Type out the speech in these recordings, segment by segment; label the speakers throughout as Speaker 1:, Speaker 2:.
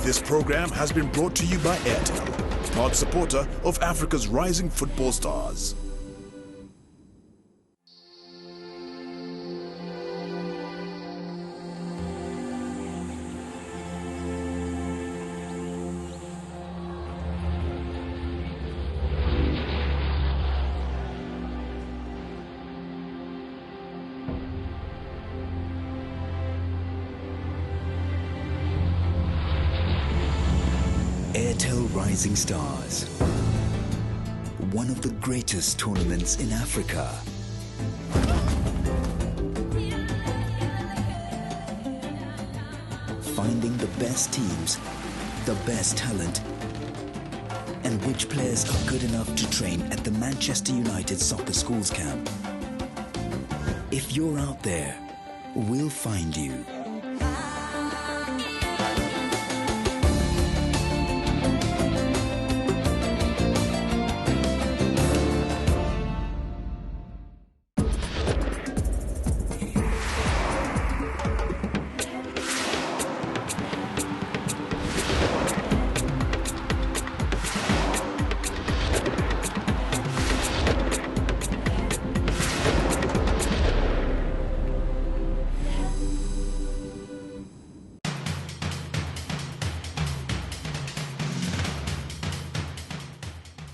Speaker 1: This program has been brought to you by Airtel, proud supporter of Africa's rising football stars.
Speaker 2: Airtel Rising Stars, one of the greatest tournaments in Africa. Finding the best teams, the best talent, and which players are good enough to train at the Manchester United Soccer Schools camp. If you're out there, we'll find you.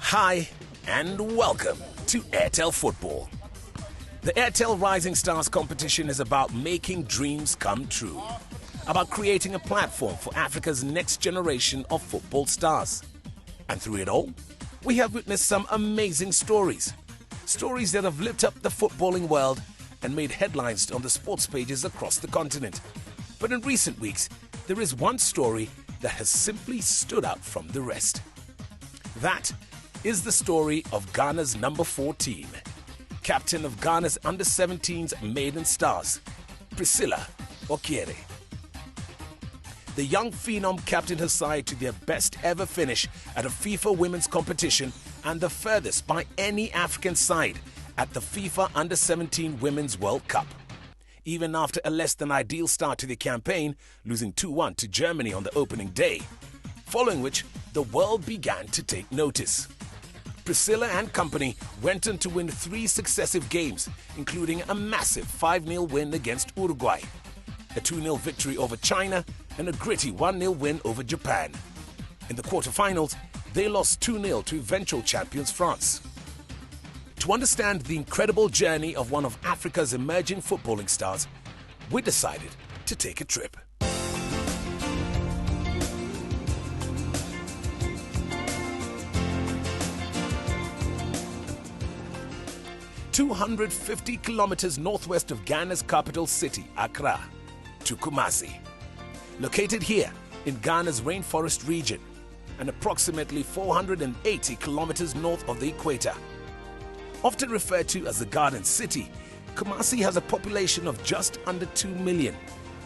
Speaker 3: Hi and welcome to Airtel Football. The Airtel Rising Stars competition is about making dreams come true, about creating a platform for Africa's next generation of football stars. And through it all, we have witnessed some amazing stories that have lit up the footballing world and made headlines on the sports pages across the continent. But in recent weeks, there is one story that has simply stood out from the rest. That is the story of Ghana's number 4 team, captain of Ghana's under-17s maiden stars, Priscilla Okyere. The young phenom captained her side to their best ever finish at a FIFA women's competition and the furthest by any African side at the FIFA Under-17 Women's World Cup. Even after a less than ideal start to the campaign, losing 2-1 to Germany on the opening day, following which the world began to take notice. Priscilla and company went on to win 3 successive games, including a massive 5-0 win against Uruguay, a 2-0 victory over China, and a gritty 1-0 win over Japan. In the quarterfinals, they lost 2-0 to eventual champions France. To understand the incredible journey of one of Africa's emerging footballing stars, we decided to take a trip. "250 kilometers northwest of Ghana's capital city, Accra, to Kumasi. Located here in Ghana's rainforest region and approximately 480 kilometers north of the equator. Often referred to as the Garden City, Kumasi has a population of just under 2 million,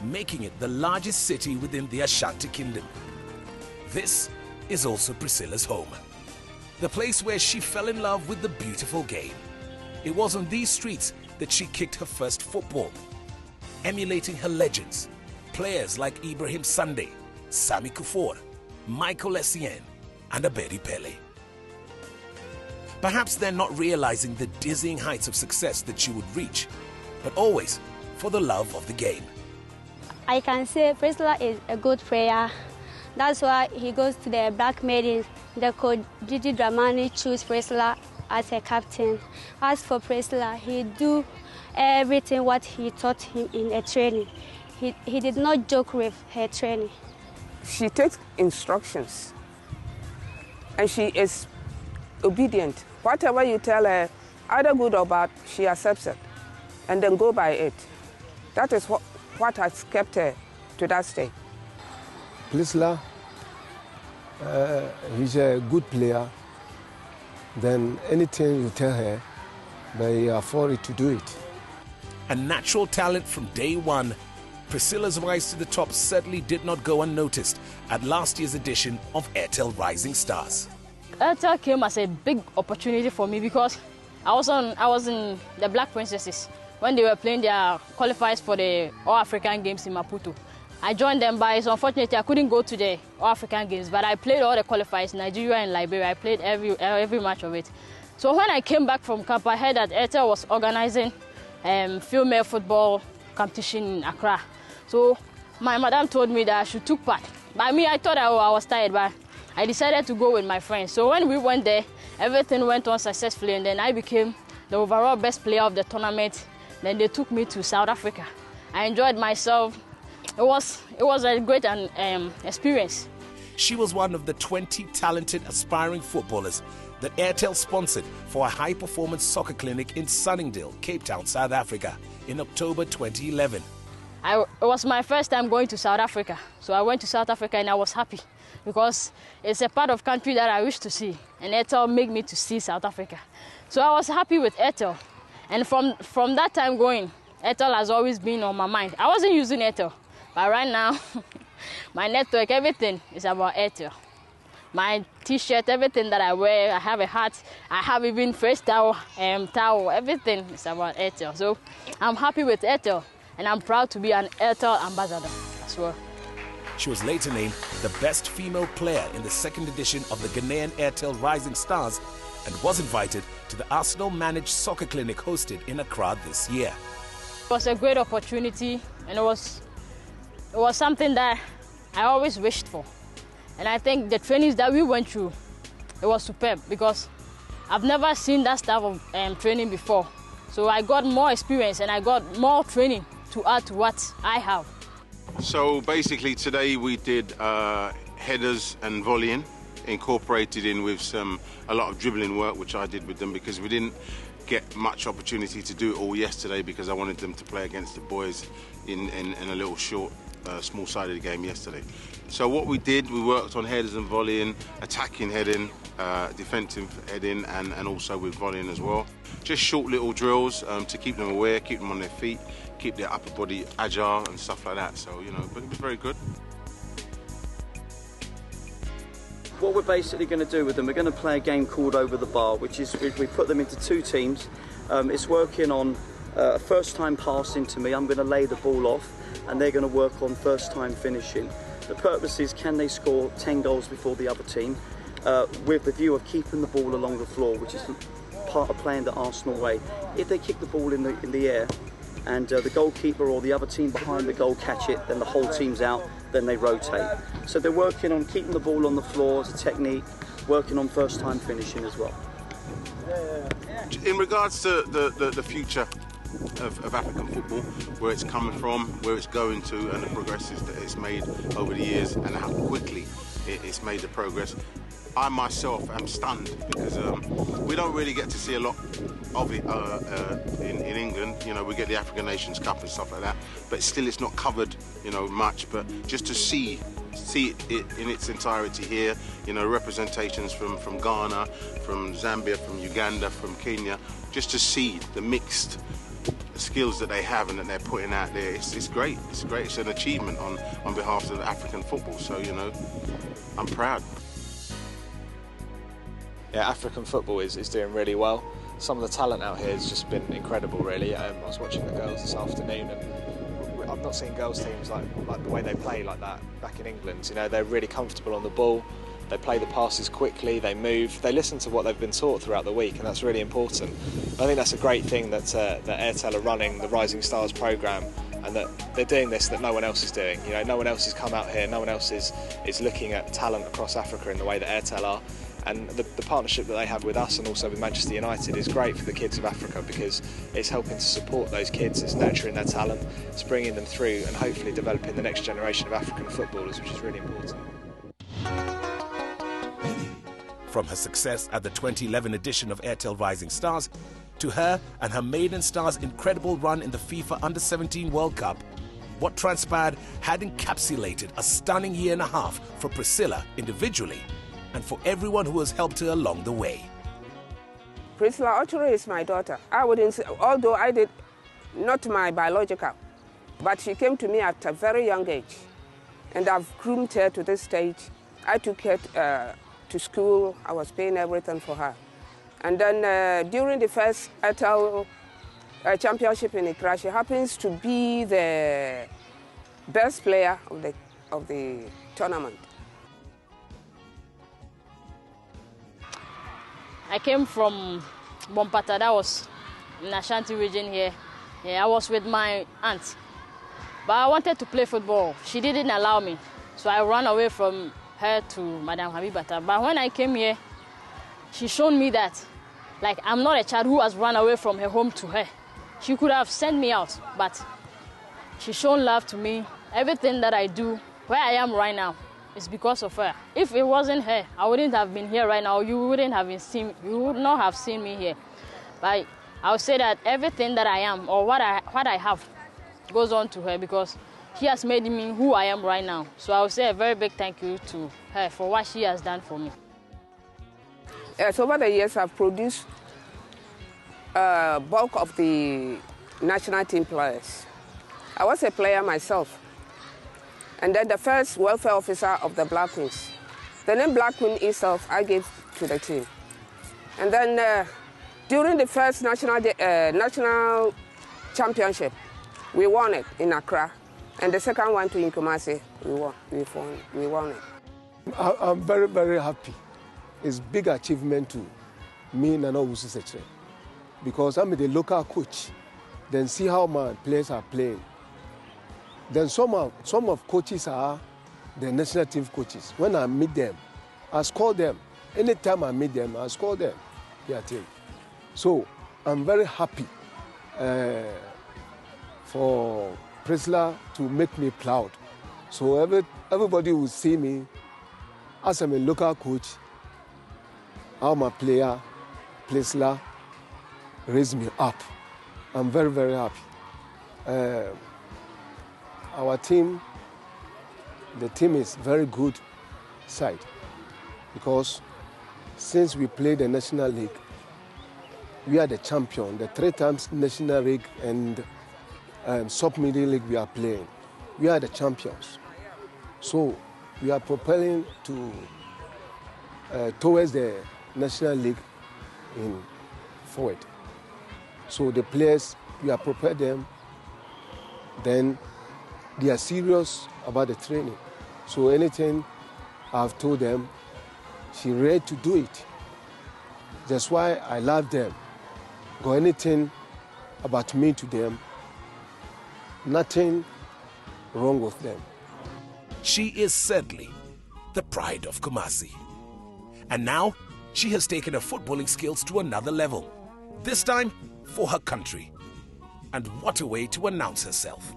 Speaker 3: making it the largest city within the Ashanti Kingdom. This is also Priscilla's home, the place where she fell in love with the beautiful game. It was on these streets that she kicked her first football, emulating her legends, players like Ibrahim Sunday, Sami Kufuor, Michael Essien, and Abedi Pele. Perhaps they're not realizing the dizzying heights of success that she would reach, but always for the love of the game.
Speaker 4: I can say Priscilla is a good player. That's why he goes to the Black Maidens. The coach Gigi Dramani chose Priscilla as a captain. As for Priscilla, he do everything what he taught him in a training. He did not joke with her training.
Speaker 5: She takes instructions and she is obedient. Whatever you tell her, either good or bad, she accepts it and then go by it. That is what has kept her to that state.
Speaker 6: Priscilla, he's a good player. Then anything you tell her, they afford it to do it.
Speaker 3: A natural talent from day one, Priscilla's rise to the top certainly did not go unnoticed at last year's edition of Airtel Rising Stars.
Speaker 7: Airtel came as a big opportunity for me because I was in the Black Princesses when they were playing their qualifiers for the All-African Games in Maputo. I joined them, but it's unfortunately I couldn't go to the African Games. But I played all the qualifiers, Nigeria and Liberia. I played every match of it. So when I came back from camp, I heard that Airtel was organizing female football competition in Accra. So my madam told me that I should take part. By me, I thought I was tired, but I decided to go with my friends. So when we went there, everything went on successfully, and then I became the overall best player of the tournament. Then they took me to South Africa. I enjoyed myself. It was a great experience.
Speaker 3: She was one of the 20 talented aspiring footballers that Airtel sponsored for a high-performance soccer clinic in Sunningdale, Cape Town, South Africa in October 2011.
Speaker 7: It was my first time going to South Africa. So I went to South Africa and I was happy because it's a part of country that I wish to see. And Airtel made me to see South Africa. So I was happy with Airtel. And from that time going, Airtel has always been on my mind. I wasn't using Airtel, but right now, my network, everything is about Airtel. My T-shirt, everything that I wear, I have a hat, I have even face towel, everything is about Airtel. So I'm happy with Airtel, and I'm proud to be an Airtel ambassador as well.
Speaker 3: She was later named the best female player in the second edition of the Ghanaian Airtel Rising Stars and was invited to the Arsenal-managed soccer clinic hosted in Accra this year.
Speaker 7: It was a great opportunity, and it was something that I always wished for. And I think the trainings that we went through, it was superb because I've never seen that type of training before. So I got more experience and I got more training to add to what I have.
Speaker 8: So basically today we did headers and volleying, incorporated in with a lot of dribbling work, which I did with them because we didn't get much opportunity to do it all yesterday because I wanted them to play against the boys in a little short, small-sided game yesterday. So what we did, we worked on headers and volleying, attacking heading, defensive heading, and also with volleying as well. Just short little drills to keep them aware, keep them on their feet, keep their upper body agile and stuff like that. So, you know, but it was very good.
Speaker 9: What we're basically going to do with them, we're going to play a game called Over the Bar, which is we put them into two teams. It's working on a first-time passing to me. I'm going to lay the ball off, and they're going to work on first-time finishing. The purpose is, can they score 10 goals before the other team, with the view of keeping the ball along the floor, which is part of playing the Arsenal way. If they kick the ball in the air, and the goalkeeper or the other team behind the goal catch it, then the whole team's out, then they rotate. So they're working on keeping the ball on the floor as a technique, working on first-time finishing as well.
Speaker 8: In regards to the future of African football, where it's coming from, where it's going to, and the progresses that it's made over the years, and how quickly it's made the progress, I myself am stunned because we don't really get to see a lot of it in England. You know, we get the African Nations Cup and stuff like that, but still it's not covered, you know, much. But just to see it in its entirety here, you know, representations from Ghana, from Zambia, from Uganda, from Kenya, just to see the mixed skills that they have and that they're putting out there, it's great. It's great. It's an achievement on behalf of African football. So, you know, I'm proud.
Speaker 10: Yeah, African football is doing really well. Some of the talent out here has just been incredible, really. I was watching the girls this afternoon, and I've not seen girls teams like the way they play like that back in England. You know, they're really comfortable on the ball. They play the passes quickly, they move, they listen to what they've been taught throughout the week, and that's really important. I think that's a great thing that Airtel are running the Rising Stars programme, and that they're doing this that no one else is doing. You know, no one else has come out here, no one else is looking at talent across Africa in the way that Airtel are. And the partnership that they have with us and also with Manchester United is great for the kids of Africa because it's helping to support those kids, it's nurturing their talent, it's bringing them through and hopefully developing the next generation of African footballers, which is really important.
Speaker 3: From her success at the 2011 edition of Airtel Rising Stars, to her and her maiden star's incredible run in the FIFA Under-17 World Cup, what transpired had encapsulated a stunning year and a half for Priscilla individually and for everyone who has helped her along the way.
Speaker 5: Priscilla Ochoro is my daughter. I wouldn't say, although I did not my biological, but she came to me at a very young age, and I've groomed her to this stage. I took her to school. I was paying everything for her. And then during the first Airtel championship in Accra, she happens to be the best player of the tournament.
Speaker 7: I came from Bompata, that was in Ashanti region here. Yeah, I was with my aunt. But I wanted to play football. She didn't allow me. So I ran away from her to Madam Habibata. But when I came here, she showed me that, like, I'm not a child who has run away from her home to her. She could have sent me out, but she showed love to me. Everything that I do, where I am right now, is because of her. If it wasn't her, I wouldn't have been here right now. You would not have seen me here. But I would say that everything that I am or what I have goes on to her, because she has made me who I am right now. So I would say a very big thank you to her for what she has done for me.
Speaker 5: Yes, over the years I've produced bulk of the national team players. I was a player myself. And then the first welfare officer of the Black Queens. The name Black Queen itself I gave to the team. And then during the first national championship, we won it in Accra. And the second one in Kumasi, we won it.
Speaker 6: I'm very, very happy. It's a big achievement to me, Nana Wusu, because I'm the local coach. Then see how my players are playing. Then some of coaches are the national team coaches. When I meet them, I score them. Anytime I meet them, I score them, their team. So I'm very happy for Priscilla to make me proud. So everybody will see me as I'm a local coach, how my player, Priscilla, raised me up. I'm very, very happy. Our team, the team is very good side, because since we played the National League, we are the champion. The 3 times National League and Sub-Middle League we are playing. We are the champions. So we are propelling towards the National League forward. So the players, we are prepared them, then they are serious about the training. So anything I've told them, she's ready to do it. That's why I love them. Got anything about me to them, nothing wrong with them.
Speaker 3: She is certainly the pride of Kumasi. And now, she has taken her footballing skills to another level. This time, for her country. And what a way to announce herself.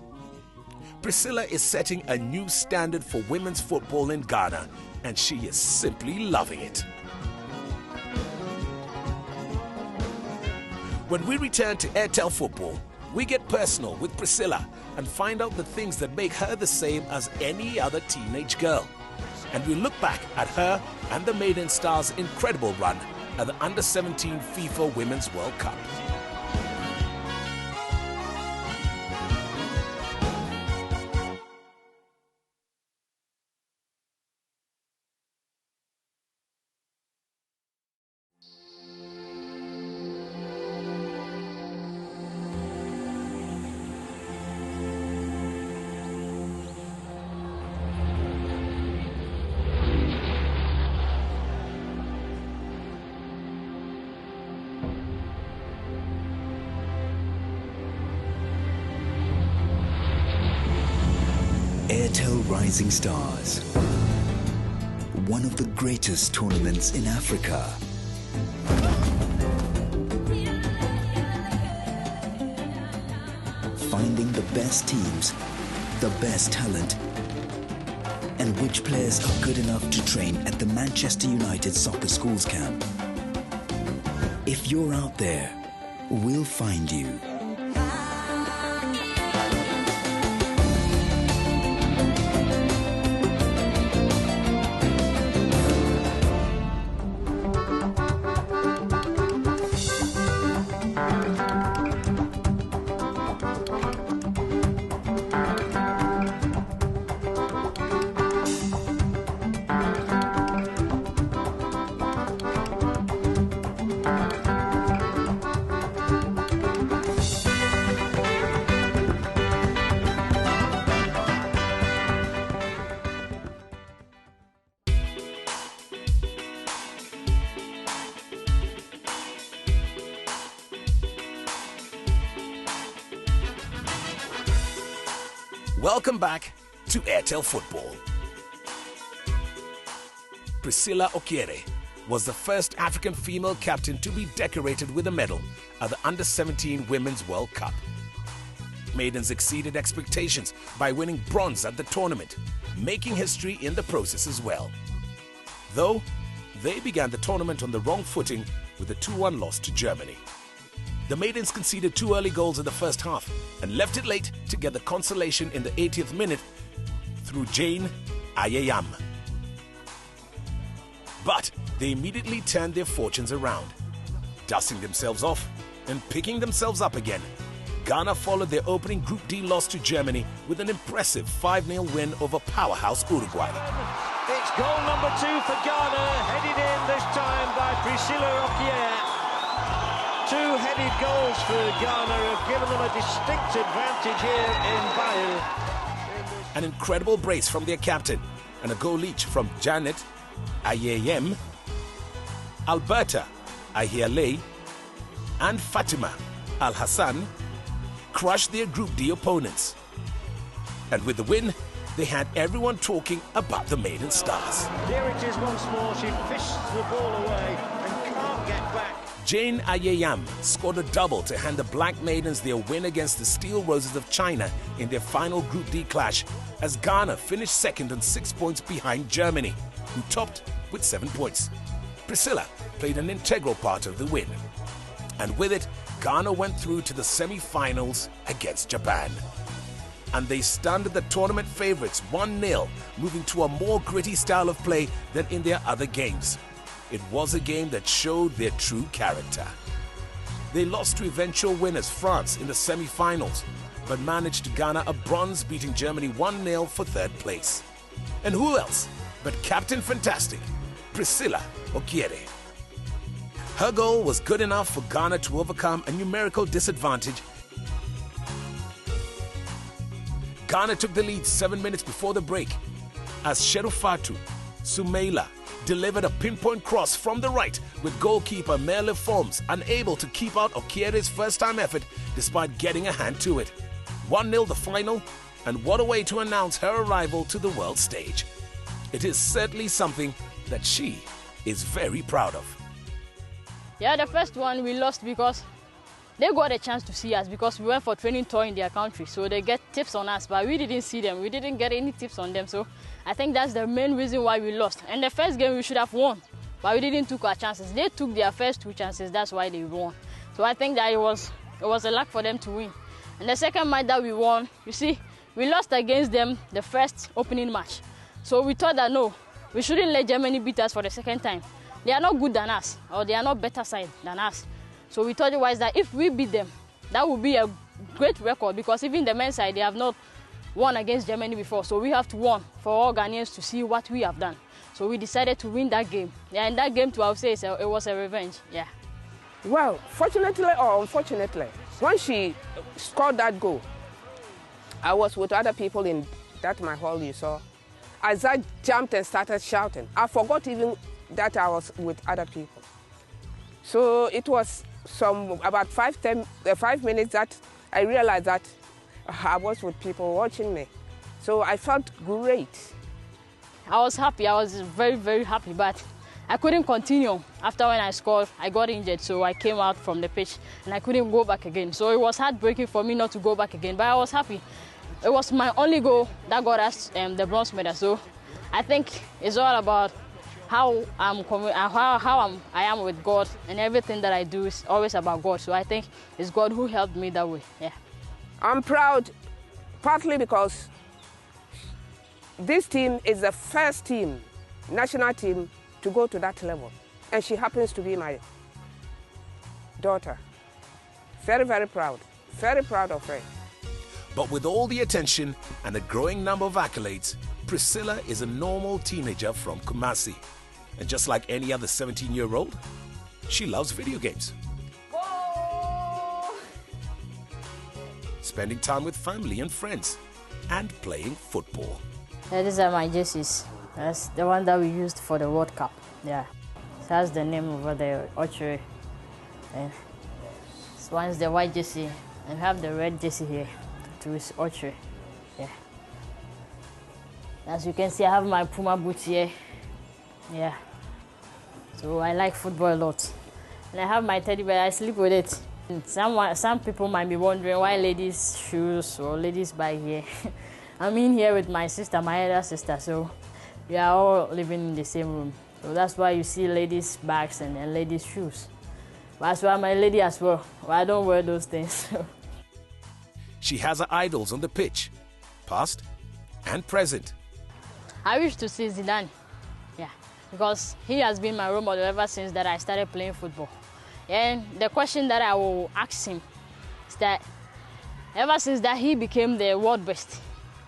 Speaker 3: Priscilla is setting a new standard for women's football in Ghana, and she is simply loving it. When we return to Airtel Football, we get personal with Priscilla and find out the things that make her the same as any other teenage girl. And we look back at her and the Maiden Stars' incredible run at the Under-17 FIFA Women's World Cup.
Speaker 2: Airtel Rising Stars, one of the greatest tournaments in Africa. Finding the best teams, the best talent, and which players are good enough to train at the Manchester United Soccer Schools Camp. If you're out there, we'll find you.
Speaker 3: Welcome back to Airtel Football. Priscilla Okiere was the first African female captain to be decorated with a medal at the Under-17 Women's World Cup. Maidens exceeded expectations by winning bronze at the tournament, making history in the process as well. Though, they began the tournament on the wrong footing with a 2-1 loss to Germany. The Maidens conceded 2 early goals in the first half and left it late to get the consolation in the 80th minute through Jane Ayeyam. But they immediately turned their fortunes around. Dusting themselves off and picking themselves up again, Ghana followed their opening Group D loss to Germany with an impressive 5-0 win over powerhouse Uruguay.
Speaker 11: It's goal number 2 for Ghana, headed in this time by Priscilla Okiere. 2 headed goals for Ghana have given them a distinct advantage here in Bayou.
Speaker 3: An incredible brace from their captain and a goal each from Janet Ayeyem, Alberta Ahialei, and Fatima Al-Hassan crushed their Group D opponents. And with the win, they had everyone talking about the Maiden Stars.
Speaker 11: Here it is once more, she fists the ball away and can't get back.
Speaker 3: Jane Ayeyam scored a double to hand the Black Maidens their win against the Steel Roses of China in their final Group D clash, as Ghana finished second on 6 points behind Germany, who topped with 7 points. Priscilla played an integral part of the win. And with it, Ghana went through to the semi-finals against Japan. And they stunned the tournament favourites 1-0, moving to a more gritty style of play than in their other games. It was a game that showed their true character. They lost to eventual winners France in the semi-finals, but managed to garner a bronze, beating Germany 1-0 for 3rd place. And who else but Captain Fantastic, Priscilla Okiere. Her goal was good enough for Ghana to overcome a numerical disadvantage. Ghana took the lead 7 minutes before the break as Sherufatu Sumaila delivered a pinpoint cross from the right, with goalkeeper Merle Forms unable to keep out Okiere's first-time effort despite getting a hand to it. 1-0 the final, and what a way to announce her arrival to the world stage. It is certainly something that she is very proud of.
Speaker 7: Yeah, the first one we lost because they got a chance to see us because we went for training tour in their country. So they get tips on us, but we didn't see them. We didn't get any tips on them. So I think that's the main reason why we lost. And the first game we should have won, but we didn't take our chances. They took their first 2 chances. That's why they won. So I think that it was a luck for them to win. And the second match that we won, you see, we lost against them the first opening match. So we thought that no, we shouldn't let Germany beat us for the second time. They are not good than us, or they are not better side than us. So we thought it was that if we beat them, that would be a great record, because even the men's side, they have not won against Germany before. So we have to win for all Ghanaians to see what we have done. So we decided to win that game. Yeah, and that game too, I would say it was a revenge. Yeah.
Speaker 5: Well, fortunately or unfortunately, when she scored that goal, I was with other people in that my hall you saw. As I jumped and started shouting, I forgot even that I was with other people. So it was about 5 minutes that I realized that I was with people watching me. So I felt great.
Speaker 7: I was happy. I was very, very happy, but I couldn't continue. After when I scored, I got injured, so I came out from the pitch and I couldn't go back again. So it was heartbreaking for me not to go back again, but I was happy. It was my only goal that got us the bronze medal. So I think it's all about how I am with God, and everything that I do is always about God. So I think it's God who helped me that way. Yeah.
Speaker 5: I'm proud, partly because this team is the first team, national team, to go to that level. And she happens to be my daughter. Very, very proud. Very proud of her.
Speaker 3: But with all the attention and a growing number of accolades, Priscilla is a normal teenager from Kumasi. And just like any other 17-year-old, she loves video games. Spending time with family and friends, and playing football.
Speaker 7: These are my jerseys. That's the one that we used for the World Cup. Yeah. So that's the name over there, Archery. And this one is the white jersey, and we have the red jersey here, to is Archery. Yeah. As you can see, I have my Puma boots here. Yeah. So I like football a lot. And I have my teddy bear, I sleep with it. Some people might be wondering why ladies' shoes or ladies' bag here. I'm in here with my sister, my elder sister, so we are all living in the same room. So that's why you see ladies' bags and ladies' shoes. But that's why I'm a lady as well. But I don't wear those things.
Speaker 3: She has her idols on the pitch, past and present.
Speaker 7: I wish to see Zidane, yeah, because he has been my role model ever since that I started playing football. And the question that I will ask him is that ever since that he became the world best,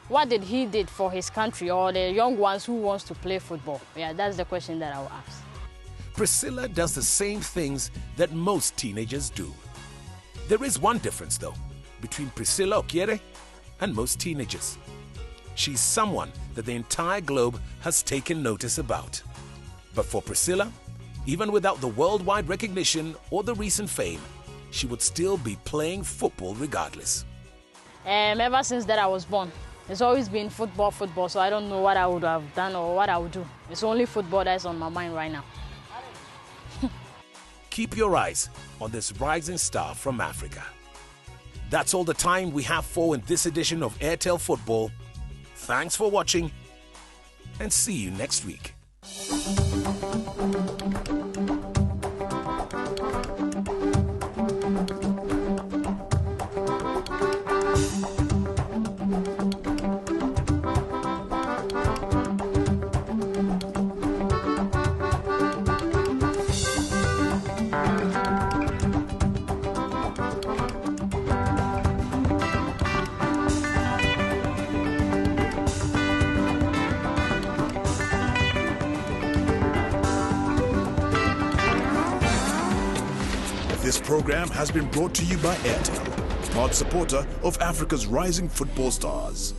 Speaker 7: what did he did for his country or the young ones who wants to play football? Yeah, that's the question that I will ask.
Speaker 3: Priscilla does the same things that most teenagers do. There is one difference, though, between Priscilla Okiere and most teenagers. She's someone that the entire globe has taken notice about. But for Priscilla, even without the worldwide recognition or the recent fame, she would still be playing football regardless.
Speaker 7: Ever since that I was born, it's always been football, so I don't know what I would have done or what I would do. It's only football that's on my mind right now.
Speaker 3: Keep your eyes on this rising star from Africa. That's all the time we have for in this edition of Airtel Football. Thanks for watching and see you next week.
Speaker 1: This program has been brought to you by Airtel, proud supporter of Africa's rising football stars.